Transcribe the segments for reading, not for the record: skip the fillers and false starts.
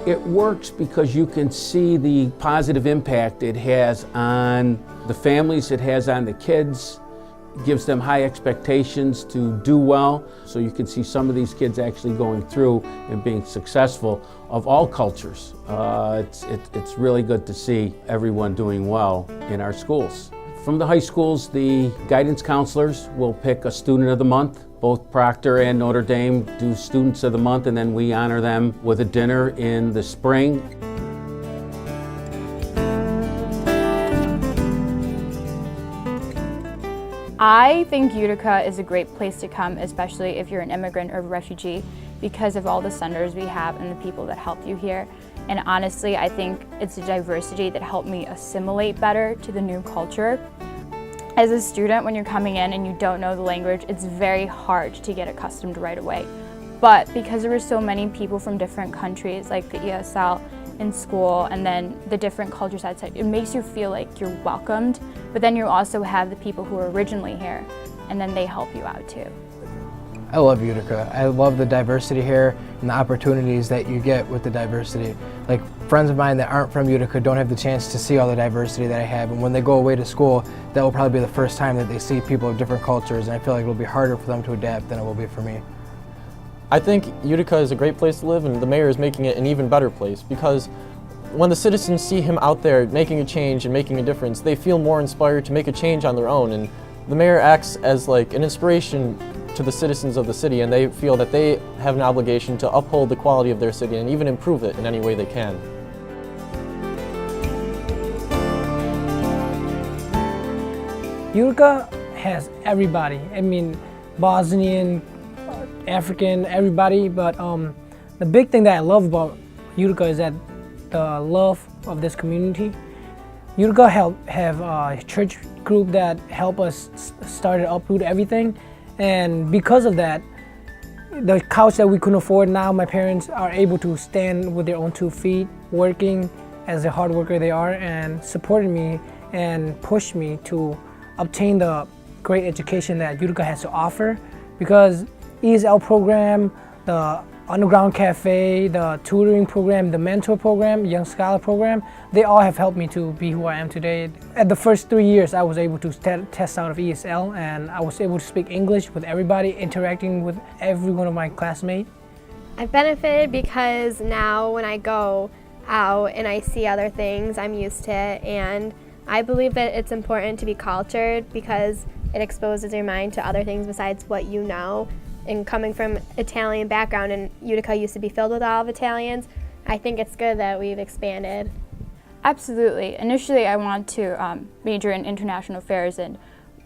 It works because you can see the positive impact it has on the families, it has on the kids. It gives them high expectations to do well. So you can see some of these kids actually going through and being successful of all cultures. It's really good to see everyone doing well in our schools. From the high schools, the guidance counselors will pick a student of the month. Both Proctor and Notre Dame do students of the month, and then we honor them with a dinner in the spring. I think Utica is a great place to come, especially if you're an immigrant or a refugee, because of all the centers we have and the people that help you here. And honestly, I think it's the diversity that helped me assimilate better to the new culture. As a student, when you're coming in and you don't know the language, it's very hard to get accustomed right away. But because there were so many people from different countries, like the ESL in school, and then the different cultures outside, it makes you feel like you're welcomed. But then you also have the people who are originally here, and then they help you out too. I love Utica. I love the diversity here and the opportunities that you get with the diversity. Like, friends of mine that aren't from Utica don't have the chance to see all the diversity that I have, and when they go away to school, that will probably be the first time that they see people of different cultures, and I feel like it'll be harder for them to adapt than it will be for me. I think Utica is a great place to live, and the mayor is making it an even better place, because when the citizens see him out there making a change and making a difference, they feel more inspired to make a change on their own, and the mayor acts as like an inspiration to the citizens of the city, and they feel that they have an obligation to uphold the quality of their city and even improve it in any way they can. Utica has everybody. I mean, Bosnian, African, everybody, but the big thing that I love about Utica is that the love of this community. Utica have a church group that help us start and uproot everything. And because of that, the couch that we couldn't afford, now my parents are able to stand with their own 2 feet, working as the hard worker they are, and supporting me and push me to obtain the great education that Utica has to offer. Because ESL program, the Underground Cafe, the tutoring program, the mentor program, Young Scholar program, they all have helped me to be who I am today. At the first 3 years, I was able to test out of ESL, and I was able to speak English with everybody, interacting with every one of my classmates. I've benefited because now when I go out and I see other things, I'm used to it, and I believe that it's important to be cultured because it exposes your mind to other things besides what you know. And coming from Italian background, and Utica used to be filled with all of Italians, I think it's good that we've expanded. Absolutely. Initially, I wanted to major in international affairs and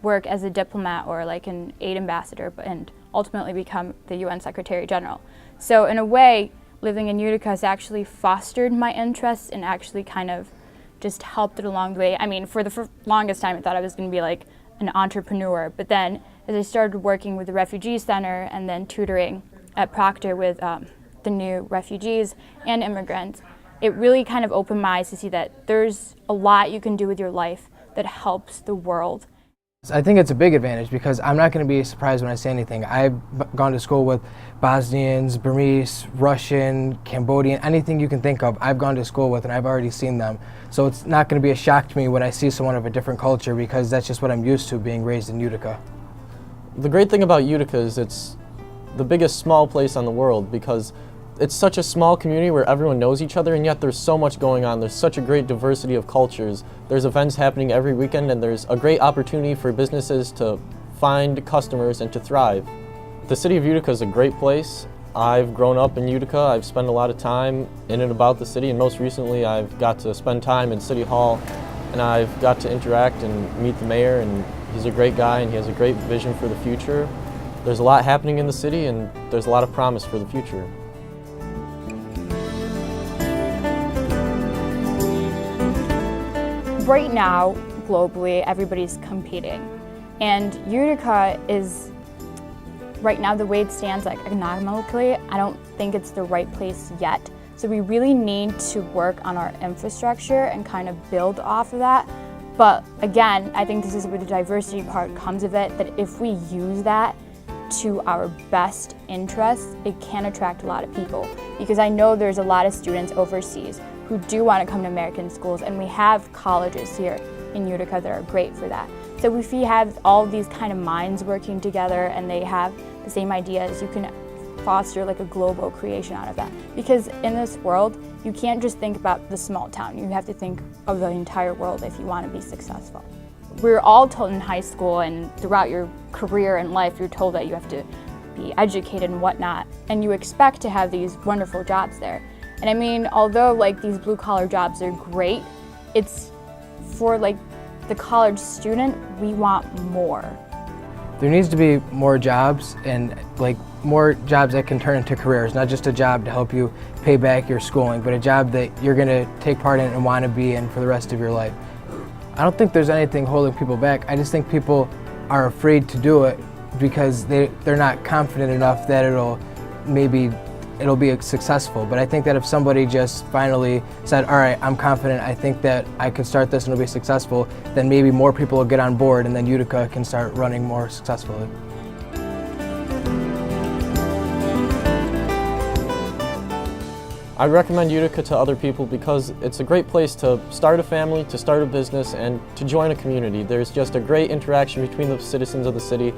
work as a diplomat or like an aid ambassador, and ultimately become the UN Secretary General. So in a way, living in Utica has actually fostered my interests and actually kind of just helped it along the way. I mean, for the longest time, I thought I was going to be like an entrepreneur, but then as I started working with the Refugee Center and then tutoring at Proctor with the new refugees and immigrants, it really kind of opened my eyes to see that there's a lot you can do with your life that helps the world. I think it's a big advantage because I'm not going to be surprised when I say anything. I've gone to school with Bosnians, Burmese, Russian, Cambodian, anything you can think of, I've gone to school with and I've already seen them. So it's not going to be a shock to me when I see someone of a different culture because that's just what I'm used to being raised in Utica. The great thing about Utica is it's the biggest small place on the world because it's such a small community where everyone knows each other, and yet there's so much going on. There's such a great diversity of cultures. There's events happening every weekend, and there's a great opportunity for businesses to find customers and to thrive. The city of Utica is a great place. I've grown up in Utica. I've spent a lot of time in and about the city, and most recently I've got to spend time in City Hall, and I've got to interact and meet the mayor, and he's a great guy and he has a great vision for the future. There's a lot happening in the city, and there's a lot of promise for the future. Right now, globally, everybody's competing. And Utica is, right now, the way it stands like economically, I don't think it's the right place yet. So we really need to work on our infrastructure and kind of build off of that. But again, I think this is where the diversity part comes of it, that if we use that to our best interests, it can attract a lot of people. Because I know there's a lot of students overseas who do want to come to American schools, and we have colleges here in Utica that are great for that. So if we have all these kind of minds working together and they have the same ideas, you can foster like a global creation out of that. Because in this world, you can't just think about the small town. You have to think of the entire world if you want to be successful. We're all told in high school and throughout your career and life, you're told that you have to be educated and whatnot, and you expect to have these wonderful jobs there. And I mean, although like these blue collar jobs are great, it's for like the college student, we want more. There needs to be more jobs, and like more jobs that can turn into careers, not just a job to help you pay back your schooling, but a job that you're gonna take part in and want to be in for the rest of your life. I don't think there's anything holding people back. I just think people are afraid to do it because they're not confident enough that it'll be successful. But I think that if somebody just finally said, all right, I'm confident, I think that I could start this and it'll be successful, then maybe more people will get on board and then Utica can start running more successfully. I recommend Utica to other people because it's a great place to start a family, to start a business, and to join a community. There's just a great interaction between the citizens of the city,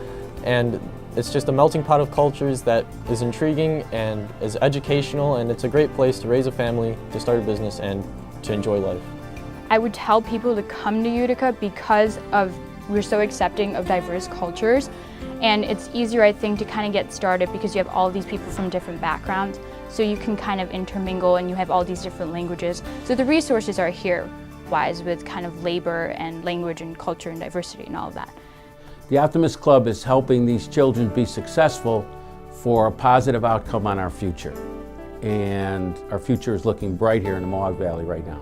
and it's just a melting pot of cultures that is intriguing and is educational, and it's a great place to raise a family, to start a business, and to enjoy life. I would tell people to come to Utica because we're so accepting of diverse cultures, and it's easier, I think, to kind of get started because you have all these people from different backgrounds, so you can kind of intermingle and you have all these different languages. So the resources are here, wise with kind of labor and language and culture and diversity and all of that. The Optomist Club is helping these children be successful for a positive outcome on our future. And our future is looking bright here in the Mohawk Valley right now.